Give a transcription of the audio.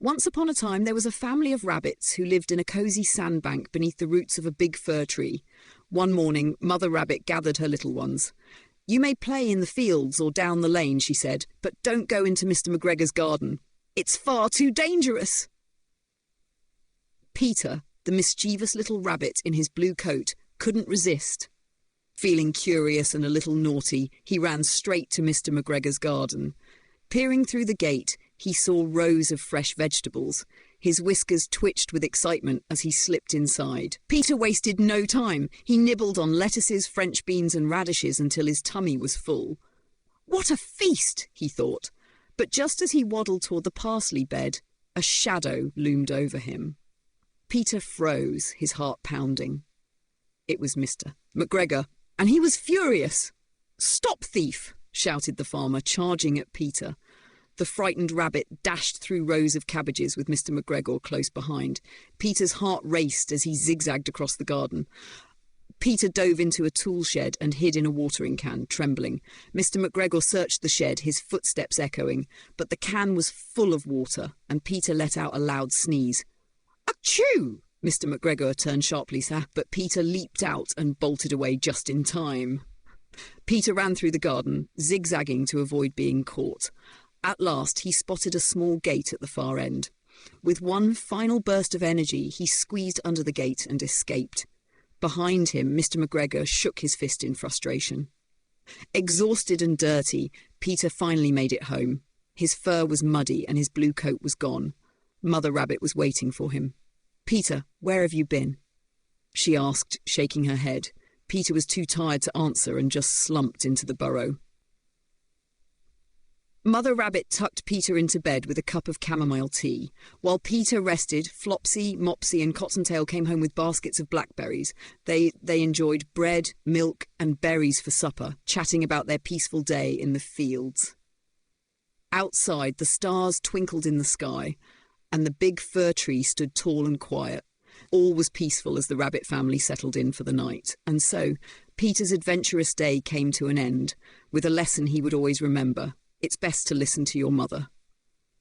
Once upon a time there was a family of rabbits who lived in a cosy sandbank beneath the roots of a big fir tree. One morning, Mother Rabbit gathered her little ones. "You may play in the fields or down the lane," she said, "but don't go into Mr. McGregor's garden. It's far too dangerous." Peter, the mischievous little rabbit in his blue coat, couldn't resist. Feeling curious and a little naughty, he ran straight to Mr. McGregor's garden. Peering through the gate, he saw rows of fresh vegetables. His whiskers twitched with excitement as he slipped inside. Peter wasted no time. He nibbled on lettuces, French beans and radishes until his tummy was full. What a feast, he thought. But just as he waddled toward the parsley bed, a shadow loomed over him. Peter froze, his heart pounding. It was Mr. McGregor, and he was furious. "Stop, thief!" shouted the farmer, charging at Peter. The frightened rabbit dashed through rows of cabbages with Mr. McGregor close behind. Peter's heart raced as he zigzagged across the garden. Peter dove into a tool shed and hid in a watering can, trembling. Mr. McGregor searched the shed, his footsteps echoing, but the can was full of water, and Peter let out a loud sneeze. "Achoo!" Mr. McGregor turned sharply, but Peter leaped out and bolted away just in time. Peter ran through the garden, zigzagging to avoid being caught. At last, he spotted a small gate at the far end. With one final burst of energy, he squeezed under the gate and escaped. Behind him, Mr. McGregor shook his fist in frustration. Exhausted and dirty, Peter finally made it home. His fur was muddy and his blue coat was gone. Mother Rabbit was waiting for him. "Peter, where have you been?" she asked, shaking her head. Peter was too tired to answer and just slumped into the burrow. Mother Rabbit tucked Peter into bed with a cup of chamomile tea. While Peter rested, Flopsy, Mopsy and Cottontail came home with baskets of blackberries. They enjoyed bread, milk and berries for supper, chatting about their peaceful day in the fields. Outside, the stars twinkled in the sky, and the big fir tree stood tall and quiet. All was peaceful as the rabbit family settled in for the night, and so Peter's adventurous day came to an end, with a lesson he would always remember. It's best to listen to your mother.